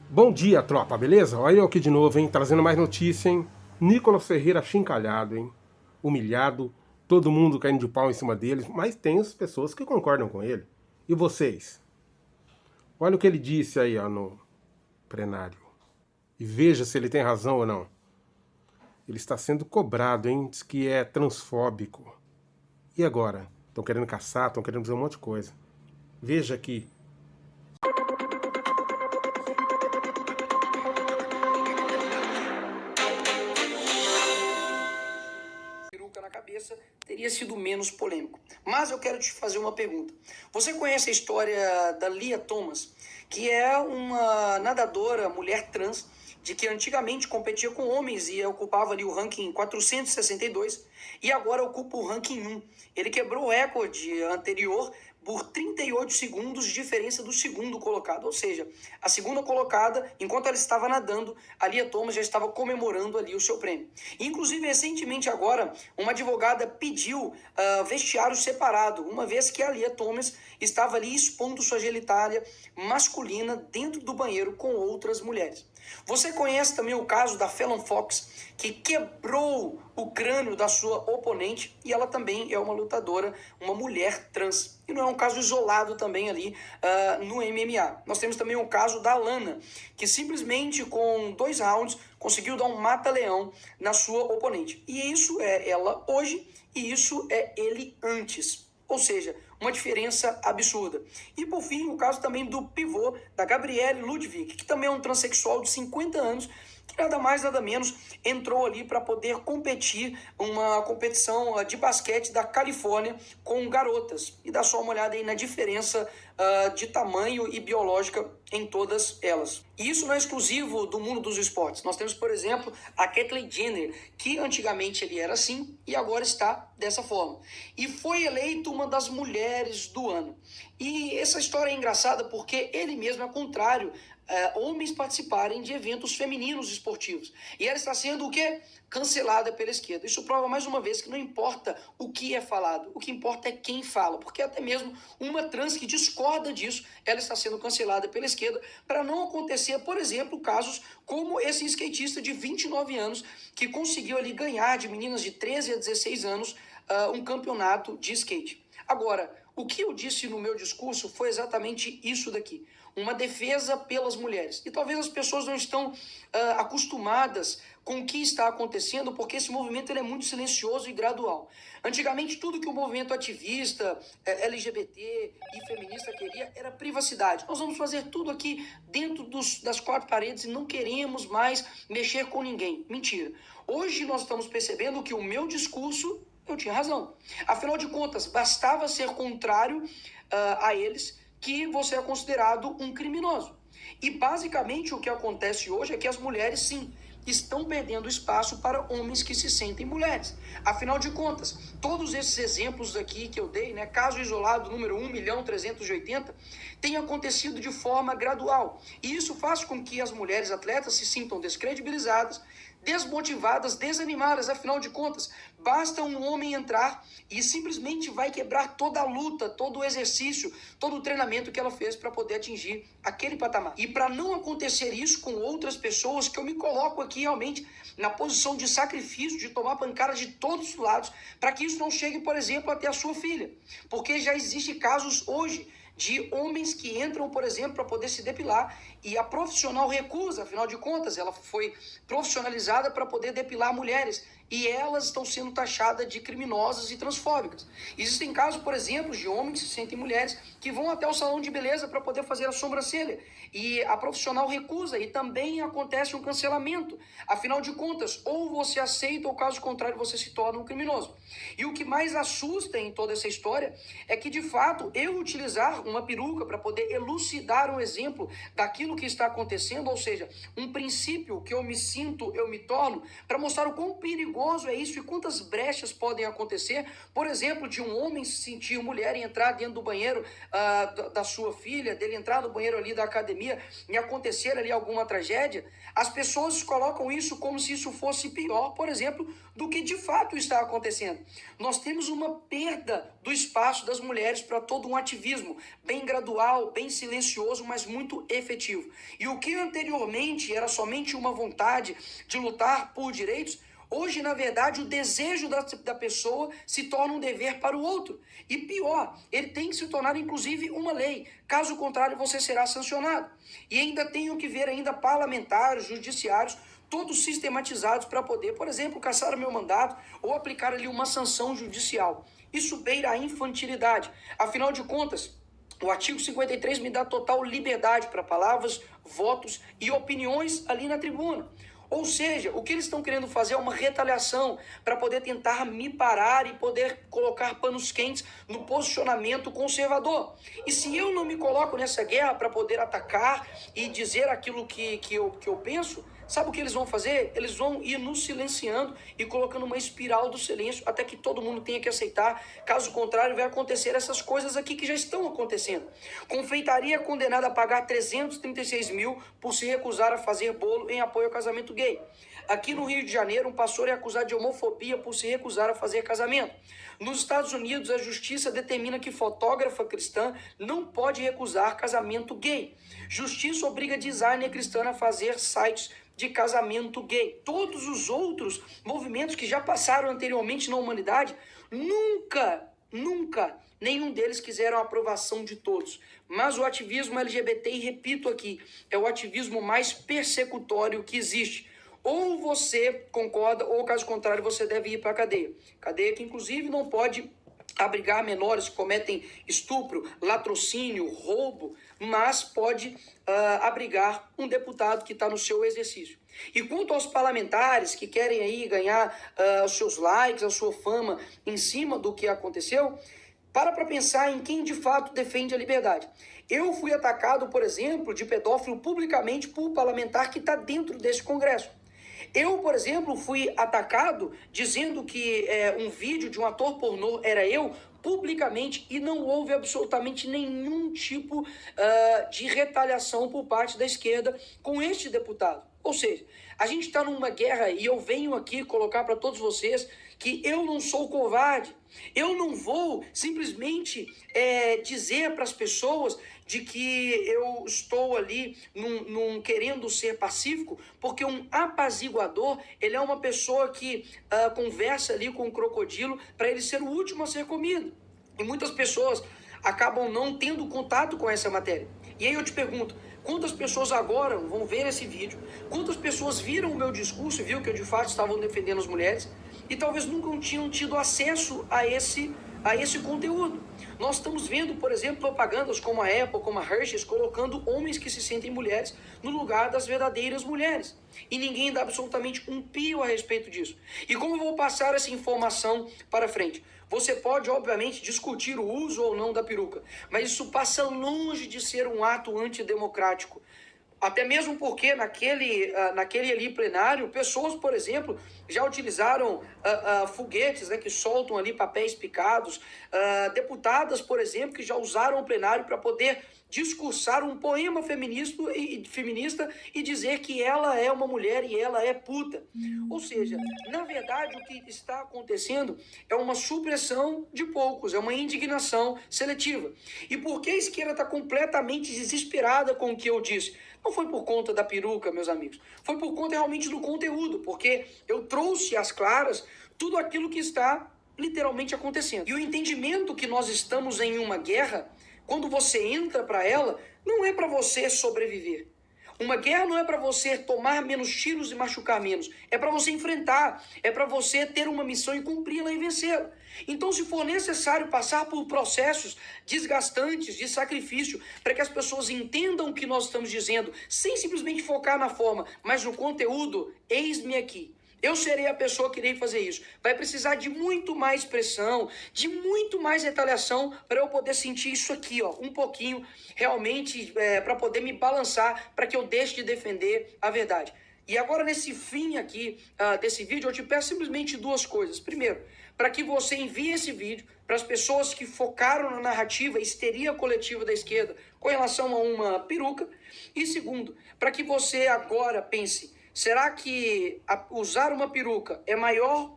Bom dia, tropa, beleza? Olha eu aqui de novo, hein? Trazendo mais notícia, hein? Nicolas Ferreira achincalhado, hein? Humilhado, todo mundo caindo de pau em cima dele, mas tem as pessoas que concordam com ele. E vocês? Olha o que ele disse aí, ó, no plenário. E veja se ele tem razão ou não. Ele está sendo cobrado, hein? Diz que é transfóbico. E agora? Estão querendo caçar, estão querendo dizer um monte de coisa. Veja aqui. Peruca na cabeça teria sido menos polêmico. Mas eu quero te fazer uma pergunta. Você conhece a história da Lia Thomas, que é uma nadadora, mulher trans, de que antigamente competia com homens e ocupava ali o ranking 462 e agora ocupa o ranking 1. Ele quebrou o recorde anterior por 38 segundos de diferença do segundo colocado. Ou seja, a segunda colocada, enquanto ela estava nadando, a Lia Thomas já estava comemorando ali o seu prêmio. Inclusive, recentemente agora, uma advogada pediu vestiário separado, uma vez que a Lia Thomas estava ali expondo sua genitália masculina dentro do banheiro com outras mulheres. Você conhece também o caso da Fallon Fox, que quebrou o crânio da sua oponente, e ela também é uma lutadora, uma mulher trans. E não é um caso isolado também ali no MMA. Nós temos também o caso da Lana, que simplesmente com 2 rounds conseguiu dar um mata-leão na sua oponente. E isso é ela hoje e isso é ele antes. Ou seja, uma diferença absurda. E por fim, o caso também do pivô da Gabrielle Ludwig, que também é um transexual de 50 anos, que nada mais, nada menos, entrou ali para poder competir uma competição de basquete da Califórnia com garotas. E dá só uma olhada aí na diferença de tamanho e biológica em todas elas. E isso não é exclusivo do mundo dos esportes. Nós temos, por exemplo, a Caitlyn Jenner, que antigamente ele era assim e agora está dessa forma. E foi eleito uma das mulheres do ano. E essa história é engraçada porque ele mesmo é contrário homens participarem de eventos femininos esportivos. E ela está sendo o quê? Cancelada pela esquerda. Isso prova mais uma vez que não importa o que é falado, o que importa é quem fala, porque até mesmo uma trans que discorda disso, ela está sendo cancelada pela esquerda para não acontecer, por exemplo, casos como esse skatista de 29 anos que conseguiu ali ganhar de meninas de 13 a 16 anos um campeonato de skate. Agora, o que eu disse no meu discurso foi exatamente isso daqui, uma defesa pelas mulheres. E talvez as pessoas não estão acostumadas com o que está acontecendo, porque esse movimento ele é muito silencioso e gradual. Antigamente, tudo que o movimento ativista, LGBT e feminista queria era privacidade. Nós vamos fazer tudo aqui dentro das 4 paredes e não queremos mais mexer com ninguém. Mentira. Hoje nós estamos percebendo que o meu discurso eu tinha razão. Afinal de contas, bastava ser contrário a eles que você é considerado um criminoso. E basicamente o que acontece hoje é que as mulheres, sim, estão perdendo espaço para homens que se sentem mulheres. Afinal de contas, todos esses exemplos aqui que eu dei, né, caso isolado número 1.380.000, tem acontecido de forma gradual. E isso faz com que as mulheres atletas se sintam descredibilizadas, desmotivadas, desanimadas. Afinal de contas, basta um homem entrar e simplesmente vai quebrar toda a luta, todo o exercício, todo o treinamento que ela fez para poder atingir aquele patamar. E para não acontecer isso com outras pessoas, que eu me coloco aqui realmente na posição de sacrifício, de tomar pancada de todos os lados, para que isso não chegue, por exemplo, até a sua filha. Porque já existem casos hoje de homens que entram, por exemplo, para poder se depilar e a profissional recusa, afinal de contas, ela foi profissionalizada para poder depilar mulheres e elas estão sendo taxadas de criminosas e transfóbicas. Existem casos, por exemplo, de homens que se sentem mulheres que vão até o salão de beleza para poder fazer a sobrancelha e a profissional recusa e também acontece um cancelamento. Afinal de contas, ou você aceita ou caso contrário você se torna um criminoso. E o que mais assusta em toda essa história é que de fato eu utilizar uma peruca para poder elucidar um exemplo daquilo que está acontecendo, ou seja, um princípio que eu me sinto, eu me torno, para mostrar o quão perigoso é isso e quantas brechas podem acontecer, por exemplo, de um homem se sentir mulher e entrar dentro do banheiro da sua filha, dele entrar no banheiro ali da academia e acontecer ali alguma tragédia. As pessoas colocam isso como se isso fosse pior, por exemplo, do que de fato está acontecendo. Nós temos uma perda do espaço das mulheres para todo um ativismo, bem gradual, bem silencioso, mas muito efetivo. E o que anteriormente era somente uma vontade de lutar por direitos, hoje, na verdade, o desejo da pessoa se torna um dever para o outro. E pior, ele tem que se tornar, inclusive, uma lei. Caso contrário, você será sancionado. E ainda tenho que ver ainda parlamentares, judiciários, todos sistematizados para poder, por exemplo, cassar o meu mandato ou aplicar ali uma sanção judicial. Isso beira a infantilidade. Afinal de contas, o artigo 53 me dá total liberdade para palavras, votos e opiniões ali na tribuna. Ou seja, o que eles estão querendo fazer é uma retaliação para poder tentar me parar e poder colocar panos quentes no posicionamento conservador. E se eu não me coloco nessa guerra para poder atacar e dizer aquilo que eu penso, sabe o que eles vão fazer? Eles vão ir nos silenciando e colocando uma espiral do silêncio até que todo mundo tenha que aceitar. Caso contrário, vai acontecer essas coisas aqui que já estão acontecendo. Confeitaria condenada a pagar 336 mil por se recusar a fazer bolo em apoio ao casamento gay. Aqui no Rio de Janeiro, um pastor é acusado de homofobia por se recusar a fazer casamento. Nos Estados Unidos, a justiça determina que fotógrafa cristã não pode recusar casamento gay. Justiça obriga designer cristã a fazer sites de casamento gay. Todos os outros movimentos que já passaram anteriormente na humanidade, nunca, nenhum deles quiseram a aprovação de todos. Mas o ativismo LGBT, e repito aqui, é o ativismo mais persecutório que existe. Ou você concorda, ou caso contrário, você deve ir para a cadeia. Cadeia que, inclusive, não pode abrigar menores que cometem estupro, latrocínio, roubo, mas pode abrigar um deputado que está no seu exercício. E quanto aos parlamentares que querem aí ganhar os seus likes, a sua fama em cima do que aconteceu, para pensar em quem de fato defende a liberdade. Eu fui atacado, por exemplo, de pedófilo publicamente por um parlamentar que está dentro desse Congresso. Eu, por exemplo, fui atacado dizendo que um vídeo de um ator pornô era eu, publicamente, e não houve absolutamente nenhum tipo de retaliação por parte da esquerda com este deputado. Ou seja, a gente está numa guerra e eu venho aqui colocar para todos vocês que eu não sou covarde. Eu não vou simplesmente dizer para as pessoas de que eu estou ali querendo ser pacífico, porque um apaziguador, ele é uma pessoa que conversa ali com o crocodilo para ele ser o último a ser comido. E muitas pessoas acabam não tendo contato com essa matéria. E aí eu te pergunto, quantas pessoas agora vão ver esse vídeo? Quantas pessoas viram o meu discurso e viram que eu de fato estava defendendo as mulheres? E talvez nunca tinham tido acesso a esse conteúdo. Nós estamos vendo, por exemplo, propagandas como a Apple, como a Hershey's, colocando homens que se sentem mulheres no lugar das verdadeiras mulheres. E ninguém dá absolutamente um pio a respeito disso. E como eu vou passar essa informação para frente? Você pode, obviamente, discutir o uso ou não da peruca, mas isso passa longe de ser um ato antidemocrático. Até mesmo porque naquele ali plenário, pessoas, por exemplo, já utilizaram foguetes, né, que soltam ali papéis picados, deputadas, por exemplo, que já usaram o plenário para poder discursar um poema feminista e dizer que ela é uma mulher e ela é puta. Ou seja, na verdade, o que está acontecendo é uma supressão de poucos, é uma indignação seletiva. E por que a esquerda está completamente desesperada com o que eu disse? Não foi por conta da peruca, meus amigos. Foi por conta realmente do conteúdo, porque eu trouxe às claras tudo aquilo que está literalmente acontecendo. E o entendimento que nós estamos em uma guerra, quando você entra para ela, não é para você sobreviver. Uma guerra não é para você tomar menos tiros e machucar menos. É para você enfrentar. É para você ter uma missão e cumpri-la e vencê-la. Então, se for necessário passar por processos desgastantes, de sacrifício, para que as pessoas entendam o que nós estamos dizendo, sem simplesmente focar na forma, mas no conteúdo, eis-me aqui. Eu serei a pessoa que irei fazer isso. Vai precisar de muito mais pressão, de muito mais retaliação para eu poder sentir isso aqui, ó, um pouquinho, realmente, para poder me balançar, para que eu deixe de defender a verdade. E agora, nesse fim aqui desse vídeo, eu te peço simplesmente duas coisas. Primeiro, para que você envie esse vídeo para as pessoas que focaram na narrativa histeria coletiva da esquerda com relação a uma peruca. E segundo, para que você agora pense, será que usar uma peruca é maior